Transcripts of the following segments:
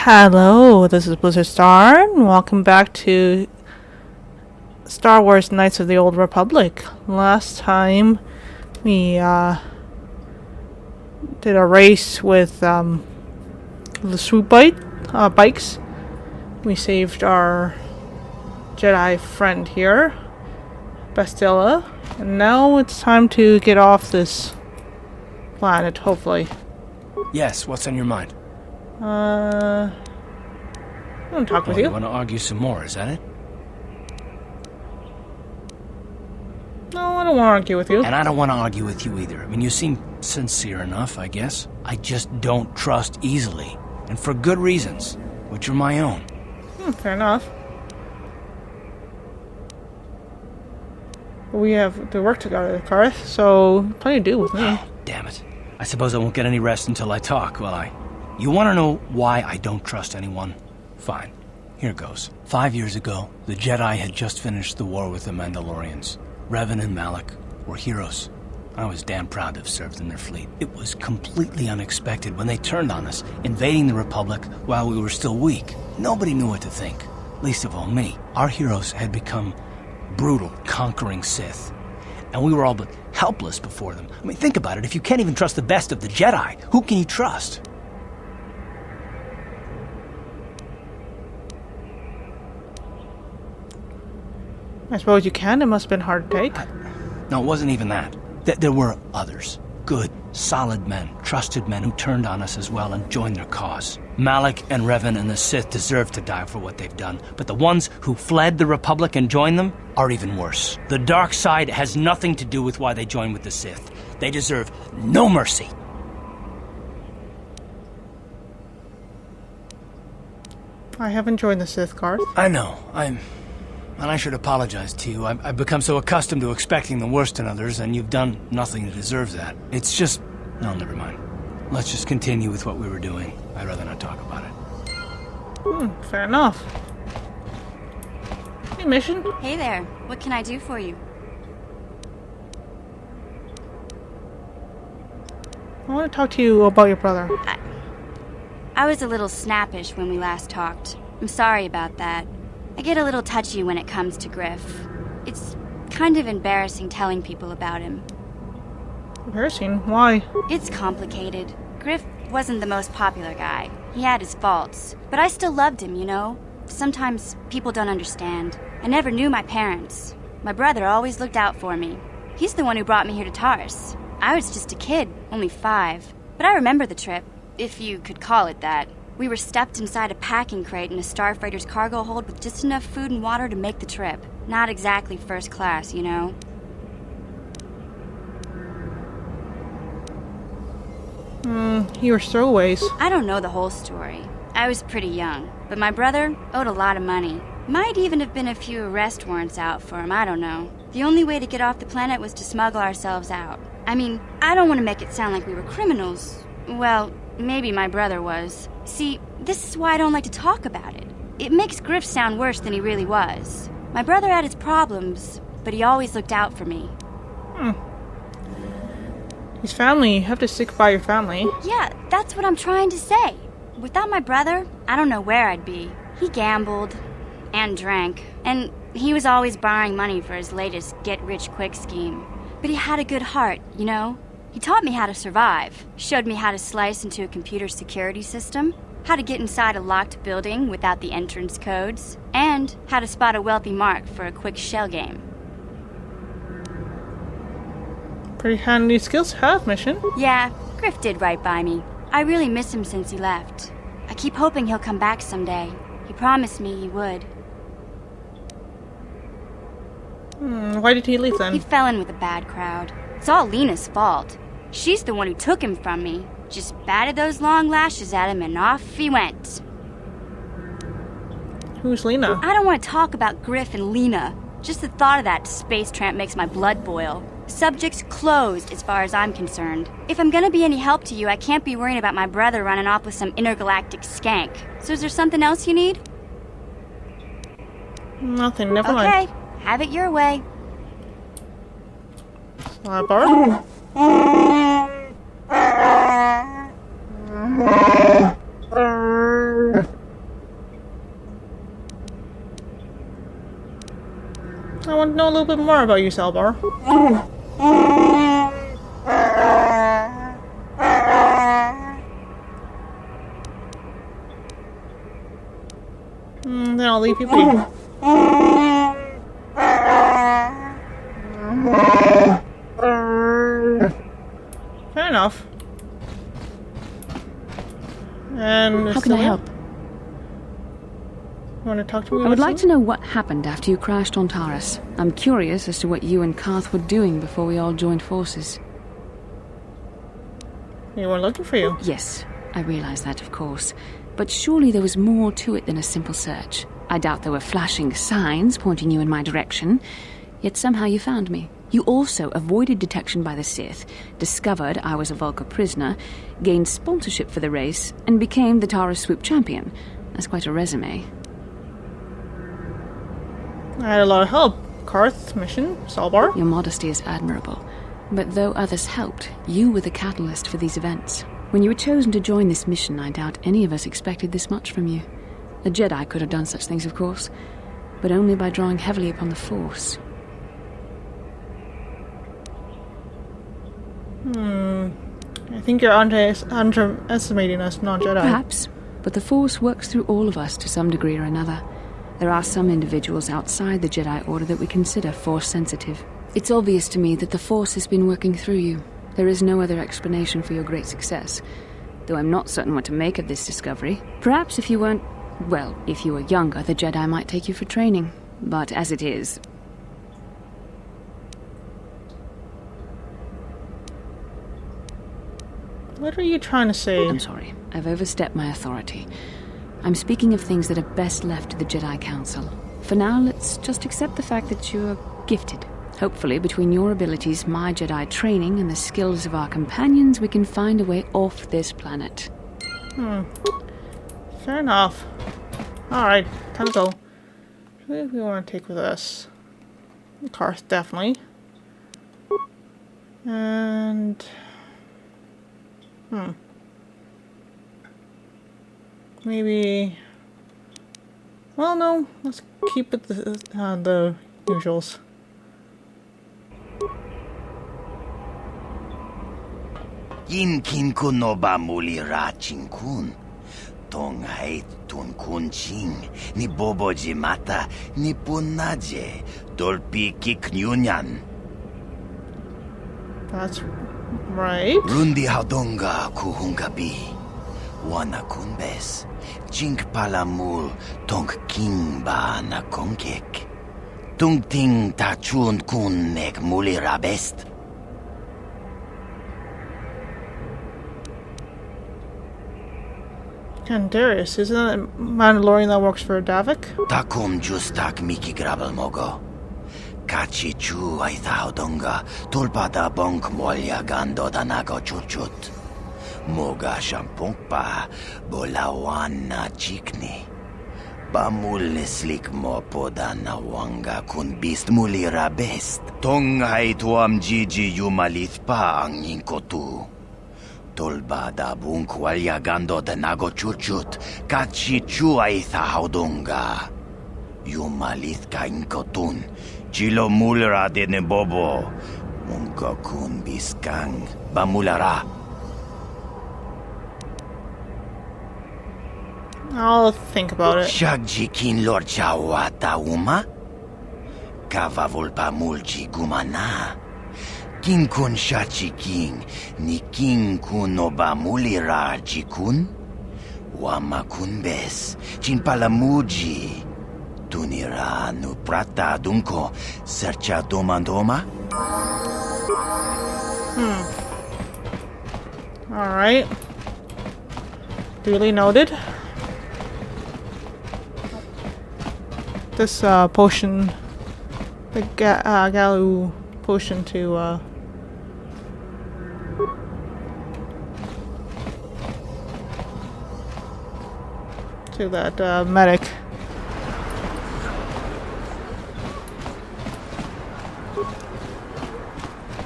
Hello, this is Blizzard Star, and welcome back to Star Wars Knights of the Old Republic. Last time we did a race with the swoop bikes. We saved our Jedi friend here, Bastilla, and now it's time to get off this planet, hopefully. Yes, what's on your mind? I want to talk with you. You want to argue some more, is that it? No, I don't want to argue with you. And I don't want to argue with you either. I mean, you seem sincere enough, I guess. I just don't trust easily. And for good reasons, which are my own. Fair enough. We have to work together, Taris, so plenty to do with me. Oh, damn it. I suppose I won't get any rest until I talk, will I? You want to know why I don't trust anyone? Fine. Here goes. 5 years ago, the Jedi had just finished the war with the Mandalorians. Revan and Malak were heroes. I was damn proud to have served in their fleet. It was completely unexpected when they turned on us, invading the Republic while we were still weak. Nobody knew what to think, least of all me. Our heroes had become brutal, conquering Sith, and we were all but helpless before them. I mean, think about it. If you can't even trust the best of the Jedi, who can you trust? I suppose you can. It must have been hard to take. No, it wasn't even that. There were others. Good, solid men, trusted men who turned on us as well and joined their cause. Malak and Revan and the Sith deserve to die for what they've done, but the ones who fled the Republic and joined them are even worse. The dark side has nothing to do with why they joined with the Sith. They deserve no mercy. I haven't joined the Sith Guard. I know. And I should apologize to you. I've become so accustomed to expecting the worst in others, and you've done nothing to deserve that. It's just... No, never mind. Let's just continue with what we were doing. I'd rather not talk about it. Fair enough. Hey, Mission. Hey there. What can I do for you? I want to talk to you about your brother. I was a little snappish when we last talked. I'm sorry about that. I get a little touchy when it comes to Griff. It's kind of embarrassing telling people about him. Embarrassing? Why? It's complicated. Griff wasn't the most popular guy. He had his faults. But I still loved him, you know? Sometimes people don't understand. I never knew my parents. My brother always looked out for me. He's the one who brought me here to Taris. I was just a kid, only 5. But I remember the trip, if you could call it that. We were stuffed inside a packing crate in a starfighter's cargo hold with just enough food and water to make the trip. Not exactly first class, you know? You were stowaways. I don't know the whole story. I was pretty young, but my brother owed a lot of money. Might even have been a few arrest warrants out for him, I don't know. The only way to get off the planet was to smuggle ourselves out. I mean, I don't want to make it sound like we were criminals. Well, maybe my brother was. See, this is why I don't like to talk about it. It makes Griff sound worse than he really was. My brother had his problems, but he always looked out for me. His family, you have to stick by your family. Yeah, that's what I'm trying to say. Without my brother, I don't know where I'd be. He gambled and drank, and he was always borrowing money for his latest get-rich-quick scheme. But he had a good heart, you know? He taught me how to survive, showed me how to slice into a computer security system, how to get inside a locked building without the entrance codes, and how to spot a wealthy mark for a quick shell game. Pretty handy skills to have, Mission. Yeah, Griff did right by me. I really miss him since he left. I keep hoping he'll come back someday. He promised me he would. Why did he leave then? He fell in with a bad crowd. It's all Lena's fault. She's the one who took him from me. Just batted those long lashes at him and off he went. Who's Lena? I don't want to talk about Griff and Lena. Just the thought of that space tramp makes my blood boil. Subject's closed as far as I'm concerned. If I'm gonna be any help to you, I can't be worrying about my brother running off with some intergalactic skank. So is there something else you need? Nothing, never mind. Okay, have it your way. Borrow? know a little bit more about you, Salbar. Then I'll leave you be. Fair enough. And How can I help? You want to talk to me? I would like to know what happened after you crashed on Taris. I'm curious as to what you and Karth were doing before we all joined forces. We were looking for you. Yes, I realize that, of course. But surely there was more to it than a simple search. I doubt there were flashing signs pointing you in my direction. Yet somehow you found me. You also avoided detection by the Sith, discovered I was a Vulca prisoner, gained sponsorship for the race, and became the Taris Swoop champion. That's quite a resume. I had a lot of help. Karth's mission, Salbar. Your modesty is admirable. But though others helped, you were the catalyst for these events. When you were chosen to join this mission, I doubt any of us expected this much from you. A Jedi could have done such things, of course, but only by drawing heavily upon the Force. I think you're underestimating us, non-Jedi. Perhaps, but the Force works through all of us to some degree or another. There are some individuals outside the Jedi Order that we consider Force-sensitive. It's obvious to me that the Force has been working through you. There is no other explanation for your great success, though I'm not certain what to make of this discovery. Perhaps if you weren't... well, if you were younger, the Jedi might take you for training. But as it is... What are you trying to say? I'm sorry. I've overstepped my authority. I'm speaking of things that are best left to the Jedi Council. For now, let's just accept the fact that you're gifted. Hopefully, between your abilities, my Jedi training, and the skills of our companions, we can find a way off this planet. Fair enough. Alright, time to go. Who do we want to take with us? Karth, definitely. And... maybe... well, no. Let's keep it the usuals. Yin kin kun no ba muli ra chin kun. Tong hait tun kun ching. Ni bobo jimata. Ni punaje. Dolpi kiknyunyan. That's right. Rundi haudonga kuhungabi. Wana kunbes. Chink palamul tong king ba na konkek. Tung ting ta chun kun nek muli rabest. And Taris, isn't that a Mandalorian that works for Davik? Takum justak miki grabel mogo. Kachi chu ay thaudonga. Tulpada bonk molya gando danago chuchut. Moga shampungpa bolawan na chikni. Bamul slik mo poda na wanga kun bist muli rabest. Tong ay tuam jiji yumalit pa ang inkotu. Tolba da bunk walya gando de nago chuchut, kachi chu ay thaudonga. Yumalit ka inkotun, chilo mulra de ne bobo. Mungo kun biskang, bamulara. I'll think about it. Shagji kin lor chawata uma? Kava volpa mulji gumana. King kun shachi king, ni king kun oba mulira jikun? Wama kun bes, chin palamuji. Tunira nu prata dunko, sercha domandoma? Alright. Duly noted. This potion, the Galu potion to that medic.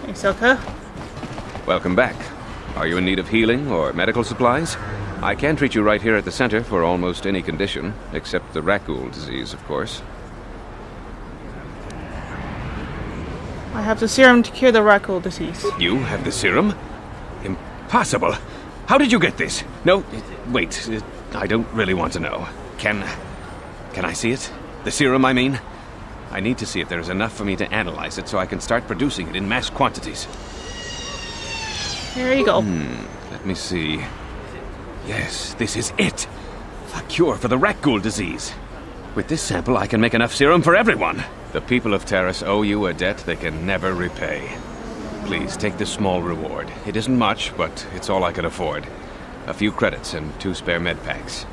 Hey, Silka. Welcome back. Are you in need of healing or medical supplies? I can treat you right here at the center for almost any condition, except the Rakul disease, of course. I have the serum to cure the rat ghoul disease. You have the serum? Impossible. How did you get this? No, wait. I don't really want to know. Can I see it? The serum, I mean? I need to see if there's enough for me to analyze it so I can start producing it in mass quantities. There you go. Let me see. Yes, this is it. A cure for the rat ghoul disease. With this sample, I can make enough serum for everyone. The people of Taris owe you a debt they can never repay. Please, take this small reward. It isn't much, but it's all I can afford. A few credits and 2 spare med packs.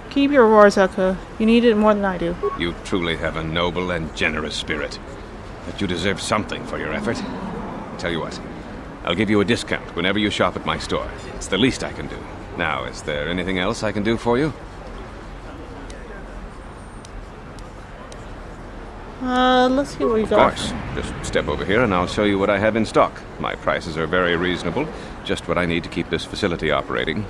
Keep your rewards, Elka. You need it more than I do. You truly have a noble and generous spirit. But you deserve something for your effort. Tell you what, I'll give you a discount whenever you shop at my store. It's the least I can do. Now, is there anything else I can do for you? Let's see what we got. Of course. Just step over here and I'll show you what I have in stock. My prices are very reasonable. Just what I need to keep this facility operating.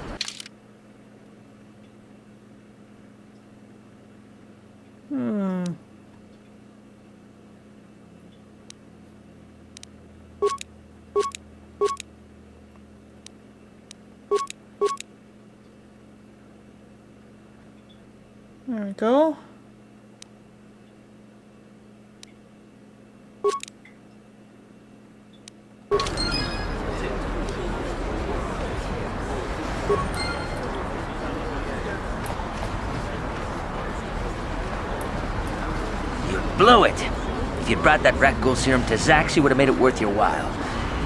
There we go. Blew it. If you'd brought that rat ghoul serum to Zax, you would have made it worth your while.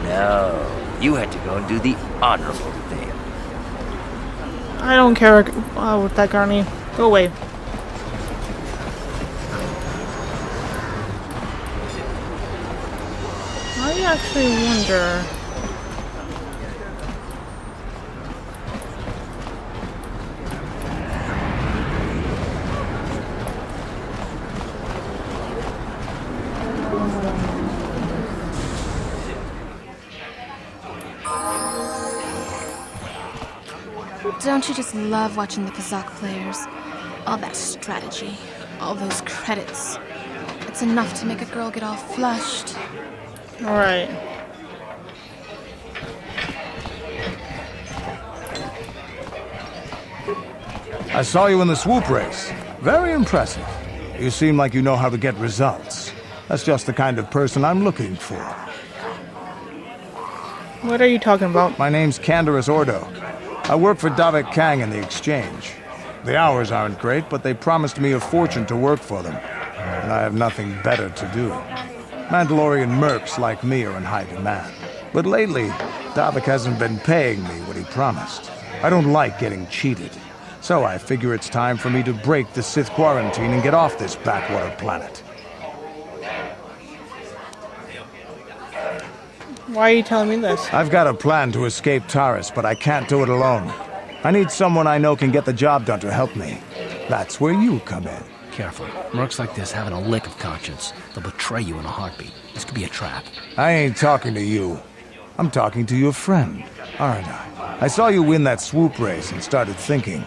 No, you had to go and do the honorable thing. I don't care with that, Garni. Go away. I actually wonder... Don't you just love watching the Kazakh players? All that strategy, all those credits. It's enough to make a girl get all flushed. Alright. I saw you in the swoop race. Very impressive. You seem like you know how to get results. That's just the kind of person I'm looking for. What are you talking about? My name's Candaris Ordo. I work for Davik Kang in the exchange. The hours aren't great, but they promised me a fortune to work for them. And I have nothing better to do. Mandalorian mercs like me are in high demand. But lately, Davik hasn't been paying me what he promised. I don't like getting cheated. So I figure it's time for me to break the Sith quarantine and get off this backwater planet. Why are you telling me this? I've got a plan to escape Taris, but I can't do it alone. I need someone I know can get the job done to help me. That's where you come in. Careful. Mercs like this haven't a lick of conscience. They'll betray you in a heartbeat. This could be a trap. I ain't talking to you. I'm talking to your friend, aren't I? I saw you win that swoop race and started thinking,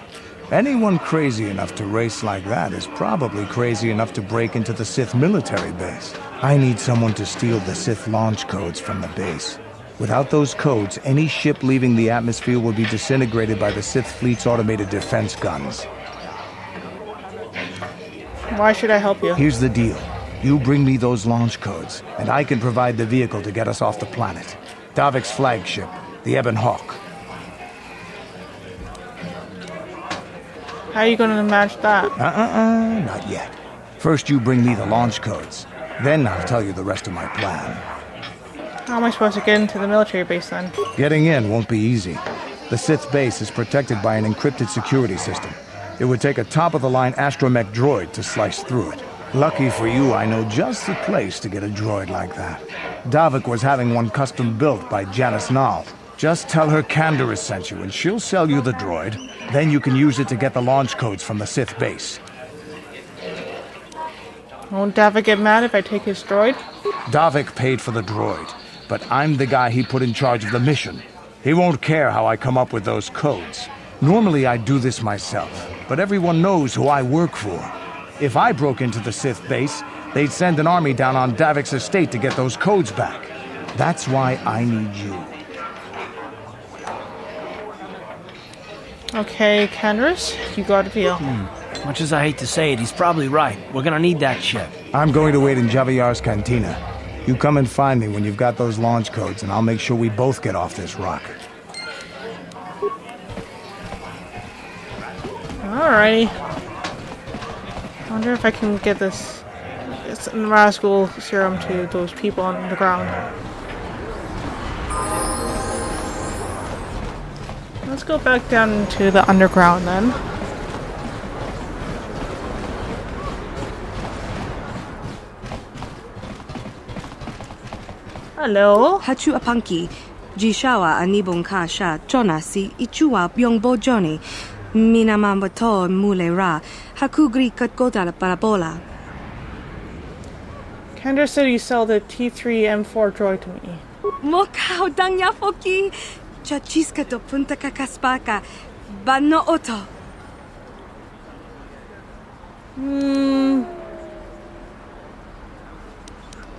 anyone crazy enough to race like that is probably crazy enough to break into the Sith military base. I need someone to steal the Sith launch codes from the base. Without those codes, any ship leaving the atmosphere will be disintegrated by the Sith fleet's automated defense guns. Why should I help you? Here's the deal. You bring me those launch codes, and I can provide the vehicle to get us off the planet. Davik's flagship, the Ebon Hawk. How are you going to match that? Not yet. First you bring me the launch codes. Then I'll tell you the rest of my plan. How am I supposed to get into the military base then? Getting in won't be easy. The Sith base is protected by an encrypted security system. It would take a top-of-the-line astromech droid to slice through it. Lucky for you, I know just the place to get a droid like that. Davik was having one custom built by Janice Nall. Just tell her Candaris sent you and she'll sell you the droid. Then you can use it to get the launch codes from the Sith base. Won't Davik get mad if I take his droid? Davik paid for the droid, but I'm the guy he put in charge of the mission. He won't care how I come up with those codes. Normally I'd do this myself, but everyone knows who I work for. If I broke into the Sith base, they'd send an army down on Davik's estate to get those codes back. That's why I need you. Okay, Taris, you got a deal. Much as I hate to say it, he's probably right. We're gonna need that ship. I'm going to wait in Javier's cantina. You come and find me when you've got those launch codes, and I'll make sure we both get off this rock. Alrighty. I wonder if I can get this rascal serum to those people on the ground. Let's go back down to the underground then. Hello. Hachu apanki, jishawa anibong kasha, chona si ichua byongbo joni, minamamoto mule ra, hakugri katgota la parabola. Kendra said you sell the T3M4 droid to me. Mokao dangya foki, chachiska to punta kakaspaka, bano oto.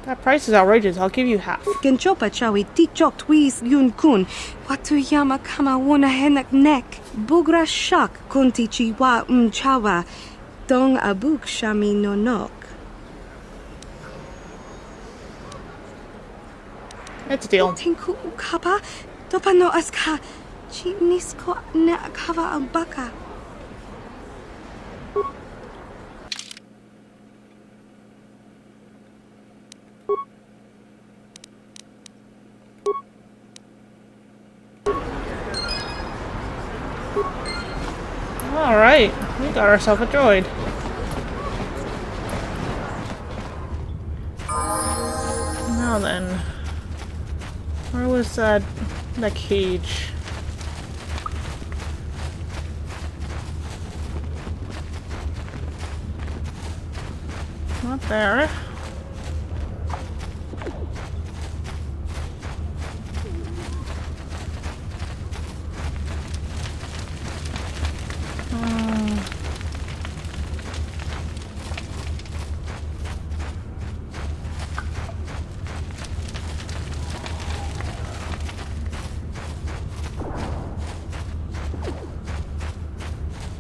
That price is outrageous. I'll give you half. Genchopa chawi tichok twis yun kun, watuyama kama wona henak nek, bugra shak kunti chiwa chawa, dong abuk shami no nok. It's a deal. Tinku ukapa, dopano aska, chinisko ne akava albaka. Alright, we got ourselves a droid. Now then, where was that cage? Not there.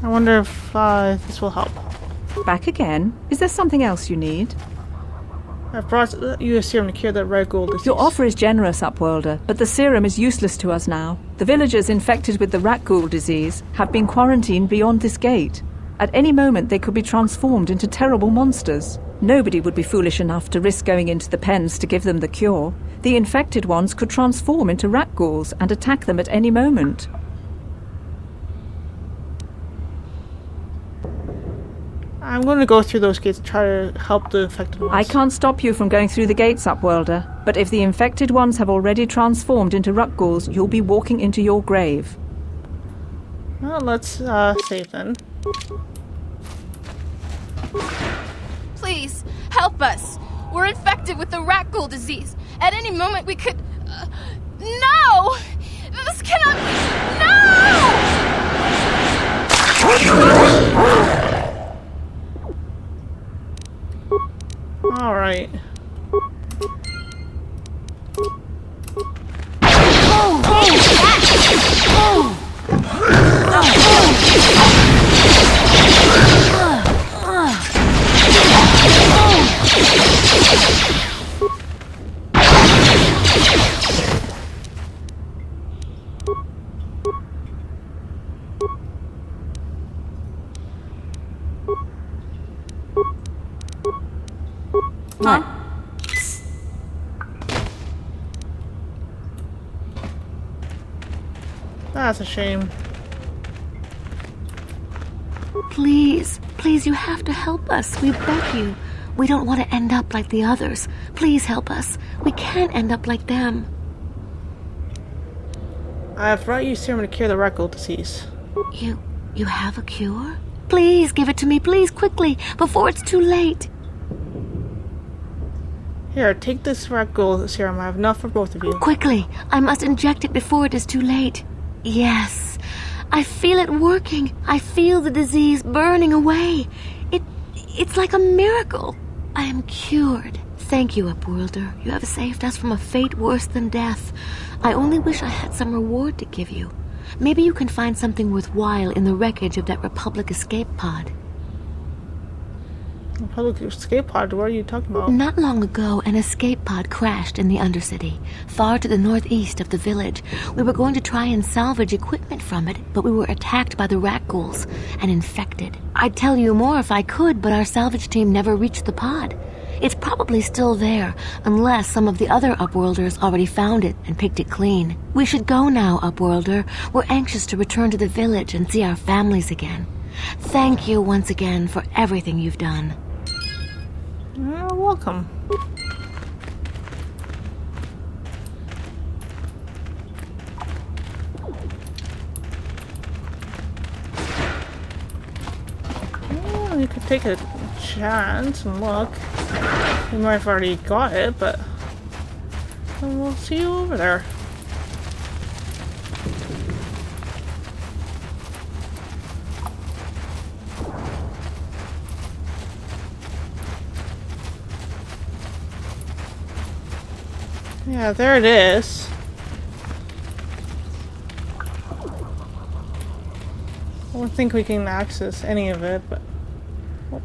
I wonder if this will help. Back again? Is there something else you need? I've brought you a serum to cure that red gold disease. Your offer is generous, Upworlder, but the serum is useless to us now. The villagers infected with the rat ghoul disease have been quarantined beyond this gate. At any moment they could be transformed into terrible monsters. Nobody would be foolish enough to risk going into the pens to give them the cure. The infected ones could transform into rat ghouls and attack them at any moment. I'm going to go through those gates and try to help the infected ones. I can't stop you from going through the gates, Upworlder, but if the infected ones have already transformed into rat ghouls, you'll be walking into your grave. Well, let's save then. Please, help us. We're infected with the rat ghoul disease. At any moment we could... No! This cannot... No! Alright. Huh? That's a shame. Please, please, you have to help us. We beg you. We don't want to end up like the others. Please help us. We can't end up like them. I've brought you serum to cure the rat ghoul disease. You have a cure? Please give it to me, please, quickly, before it's too late. Here, take this rat ghoul serum. I have enough for both of you. Quickly, I must inject it before it is too late. Yes, I feel it working. I feel the disease burning away. It's like a miracle. I am cured. Thank you, Upworlder. You have saved us from a fate worse than death. I only wish I had some reward to give you. Maybe you can find something worthwhile in the wreckage of that Republic escape pod. Republic escape pod? What are you talking about? Not long ago, an escape pod crashed in the Undercity, far to the northeast of the village. We were going to try and salvage equipment from it, but we were attacked by the rat ghouls and infected. I'd tell you more if I could, but our salvage team never reached the pod. It's probably still there, unless some of the other Upworlders already found it and picked it clean. We should go now, Upworlder. We're anxious to return to the village and see our families again. Thank you once again for everything you've done. You're welcome. Well, you could take a chance and look. You might have already got it, but we'll see you over there. Yeah, there it is. I don't think we can access any of it, but... Oh.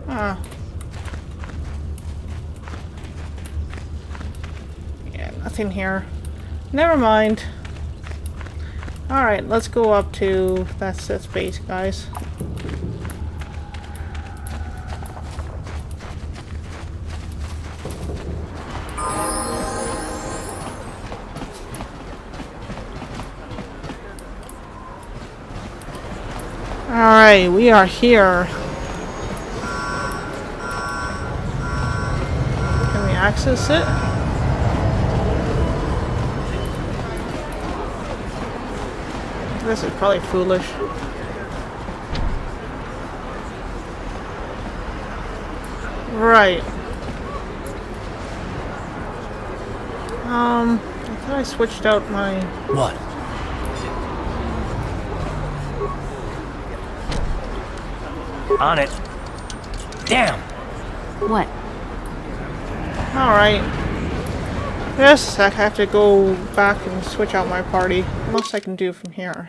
Ah. Yeah, nothing here. Never mind. Alright, let's go up to that base, guys. Alright, we are here. Can we access it? This is probably foolish. Right. I thought I switched out my... What? On it. Damn! What? Alright. Just a sec, I have to go back and switch out my party. What else I can do from here?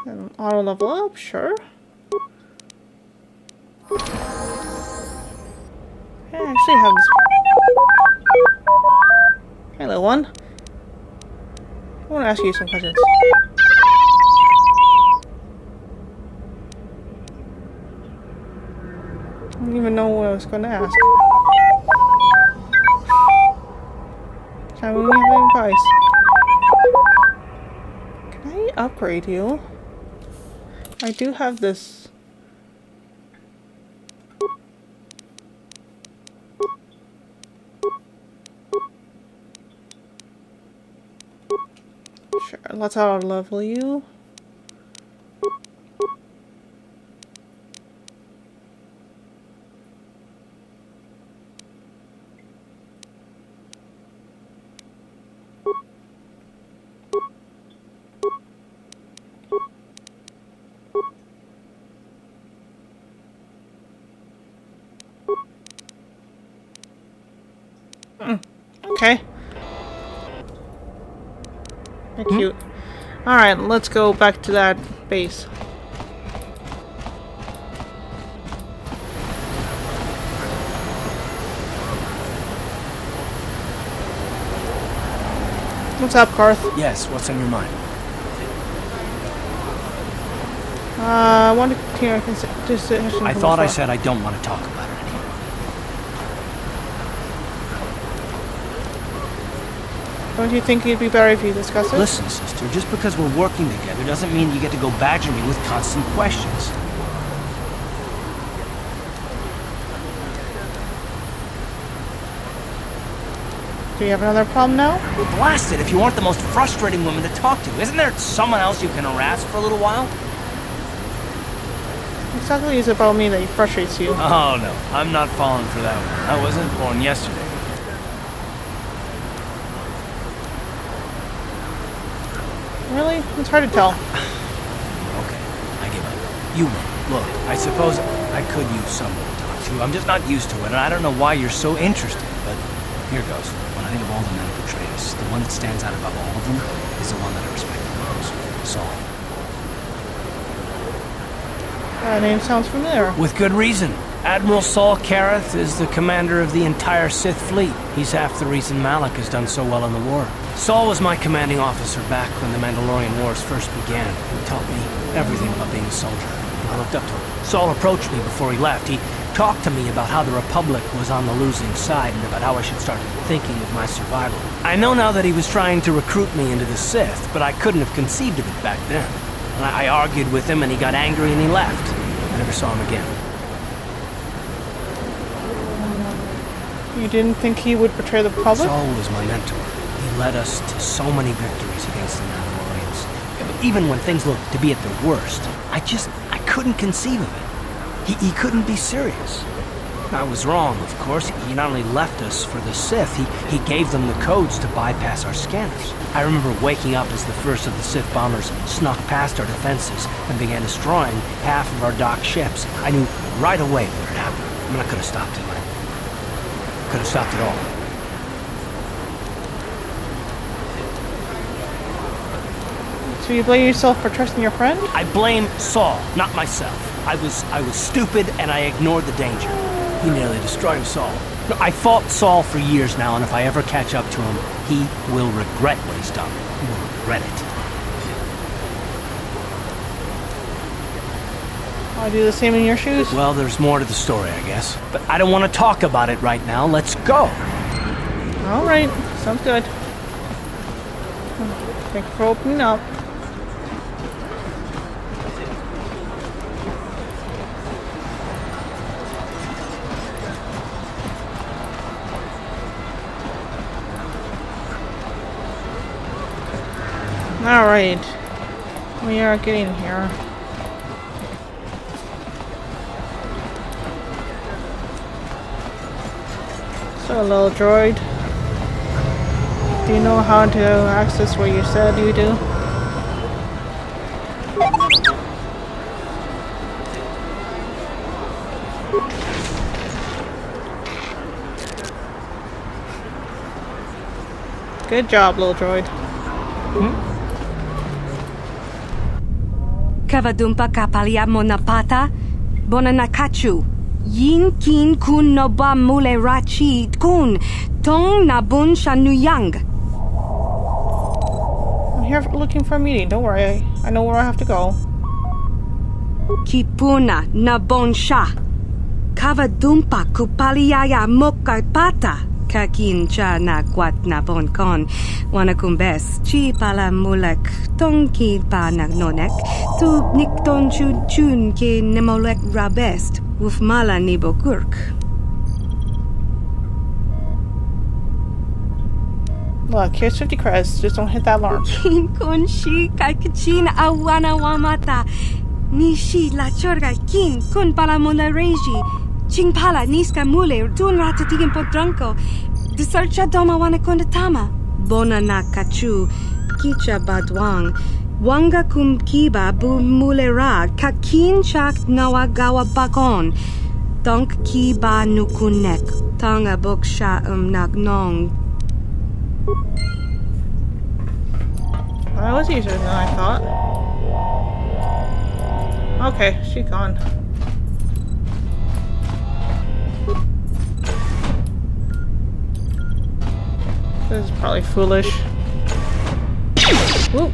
And auto level up, sure. I actually have this. Hey, little one. I want to ask you some questions. I don't even know what I was going to ask. Can we have advice? Can I upgrade you? I do have this. Sure, let's auto level you. Okay. Cute. Alright, let's go back to that base. What's up, Karth? Yes, what's on your mind? I want to continue our decision. I thought I said I don't want to talk about it anymore. Don't you think it'd be better if you discuss it? Listen, sister, just because we're working together doesn't mean you get to go badger me with constant questions. Do you have another problem now? Blast it if you aren't the most frustrating woman to talk to. Isn't there someone else you can harass for a little while? Exactly is about me that frustrates you. Oh no, I'm not falling for that one. I wasn't born yesterday. Really? It's hard to tell. Okay, I give up. You win. Look, I suppose I could use someone to talk to. I'm just not used to it, and I don't know why you're so interested, but here goes. When I think of all the men who betrayed us, the one that stands out above all of them is the one that I respect the most. Saul. That name sounds familiar. With good reason. Admiral Saul Kareth is the commander of the entire Sith fleet. He's half the reason Malak has done so well in the war. Saul was my commanding officer back when the Mandalorian Wars first began. He taught me everything about being a soldier. I looked up to him. Saul approached me before he left. He talked to me about how the Republic was on the losing side and about how I should start thinking of my survival. I know now that he was trying to recruit me into the Sith, but I couldn't have conceived of it back then. And I argued with him and he got angry and he left. I never saw him again. You didn't think he would betray the Republic? Saul was my mentor. He led us to so many victories against the Mandalorians. But even when things looked to be at their worst, I couldn't conceive of it. He couldn't be serious. I was wrong, of course. He not only left us for the Sith, he gave them the codes to bypass our scanners. I remember waking up as the first of the Sith bombers snuck past our defenses and began destroying half of our docked ships. I knew right away what had happened. I mean, I could have stopped him. I could have stopped it all. So you blame yourself for trusting your friend? I blame Saul, not myself. I was stupid and I ignored the danger. He nearly destroyed us all. No, I fought Saul for years now, and if I ever catch up to him, he will regret what he's done. He will regret it. I'll do the same in your shoes. Well, there's more to the story, I guess. But I don't want to talk about it right now. Let's go. All right. Sounds good. Thank you for opening up. All right. We are getting here. So, little droid, do you know how to access what you said you do? Good job, little droid. Kavadumpa kapalia monapata, bonanakachu. Yin kin kun noba mule rachi kun, tong nabun shanuyang. I'm here looking for a meeting. Don't worry. I know where I have to go. Kipuna nabon sha. Kavadumpa kupaliaya mokapata. Kakincha na kwat nabon kon. Wanakumbes chi pala mulek tongki pa nagnonek. Tu nikton chun chun ki nemolek rabest. Ufmala nibokurk. Look, here's 50 credits. Just don't hit that alarm. Kin kun shi kakachin awana wamata. Nishi la chorga kin kun pala mona reji. Ching pala niska mule tun ratatikin potranko. Desarcha doma wana kondatama. Bona na kachu. Kicha badwang. Wanga kumkiba bu mulera kakin chak nawa gawa bakon. Donk ki ba nukunek. Tanga boksha nagnong. That was easier than I thought. Okay, she's gone. This is probably foolish. Whoa.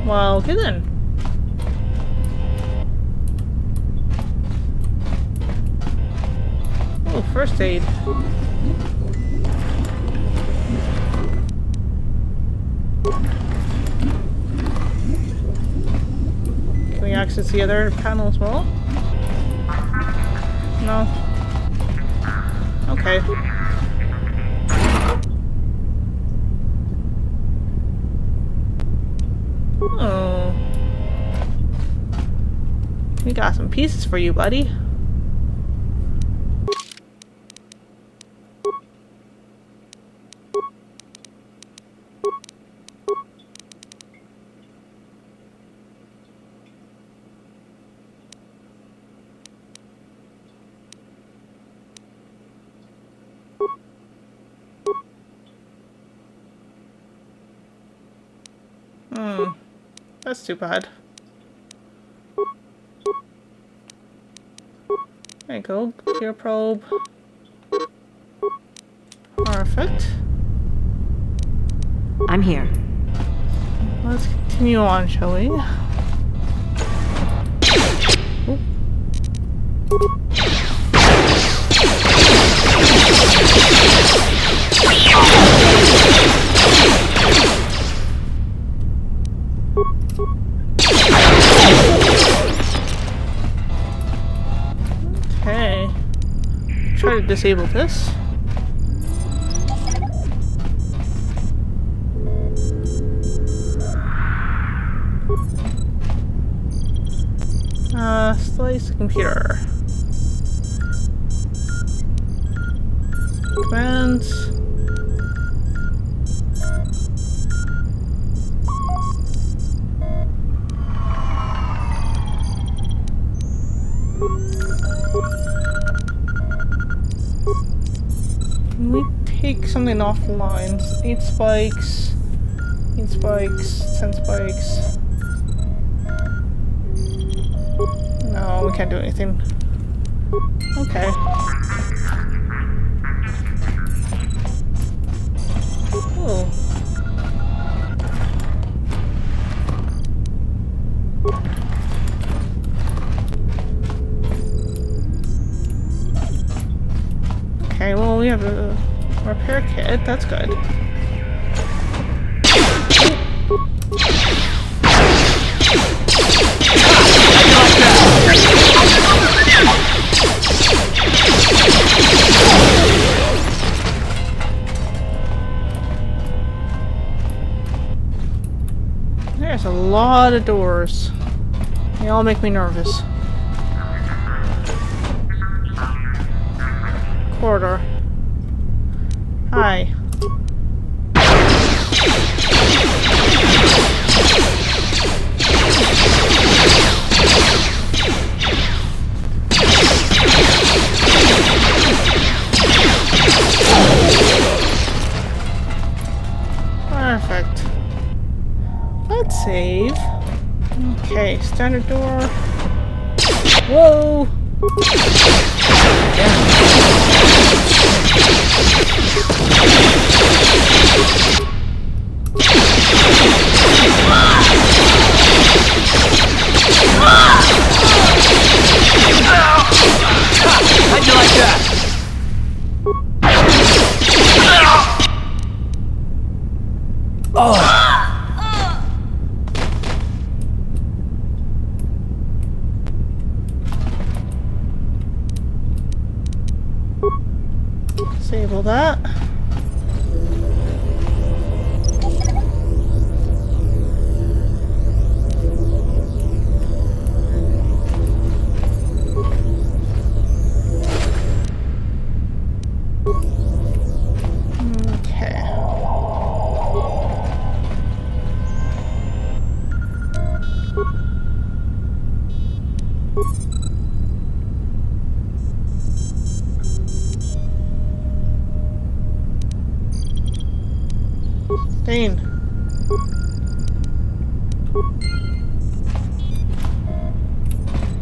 Well, okay then. 'Cause first aid. Can we access the other panel as well? No. Okay. Oh. We got some pieces for you, buddy. That's too bad. There you go. Clear probe. Perfect. I'm here. Let's continue on, shall we? Oop. Okay. Try to disable this. Slice the computer. Commands. Can we take something off the lines? 8 spikes. 8 spikes. 10 spikes. No, we can't do anything. Okay. Oh. Okay, well, we have a repair kit. That's good. There's a lot of doors. They all make me nervous. Corridor. Hi. Perfect. Let's save. Okay, standard door. Whoa! How'd you like that? Oh! Disable that. Dane.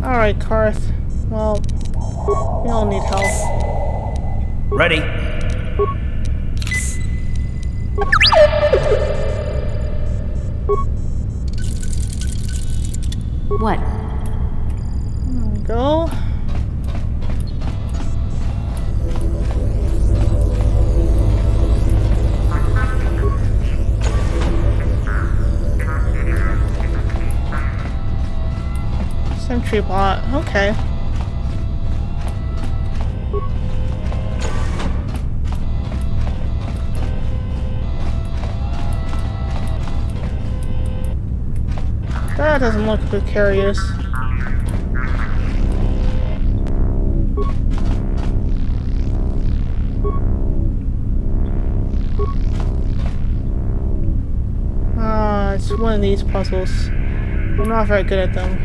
Alright, Karth. Well, we all need help. Ready? What? There we go. tree plot. Okay. That doesn't look precarious. It's one of these puzzles. I'm not very good at them.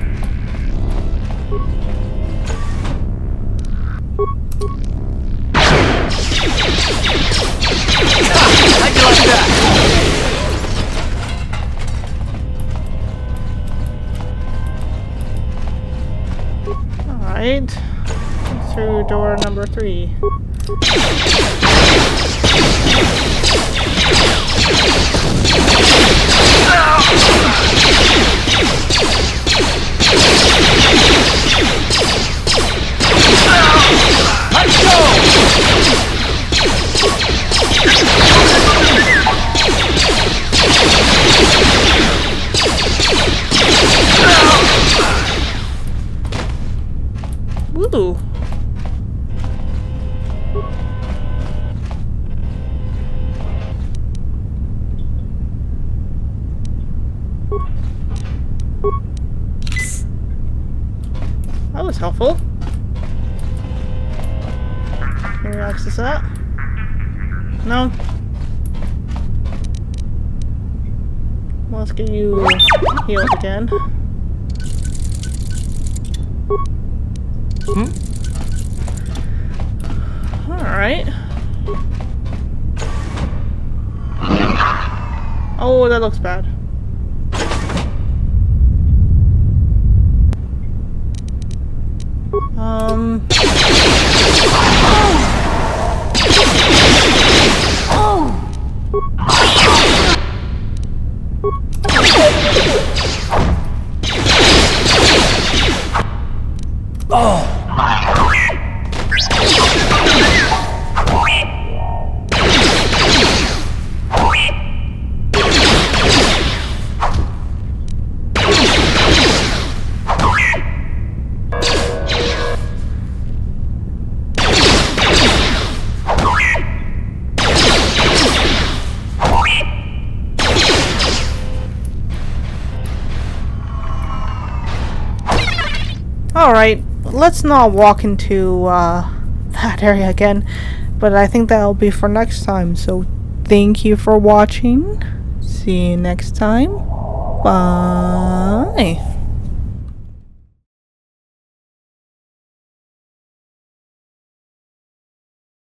How'd you like that? Alright. Through door number 3. Let's go! Woo! That was helpful. Can we access that? No? Well, let's get you healed again. Alright. Oh, that looks bad. Alright, let's not walk into that area again, but I think that'll be for next time. So thank you for watching. See you next time. Bye.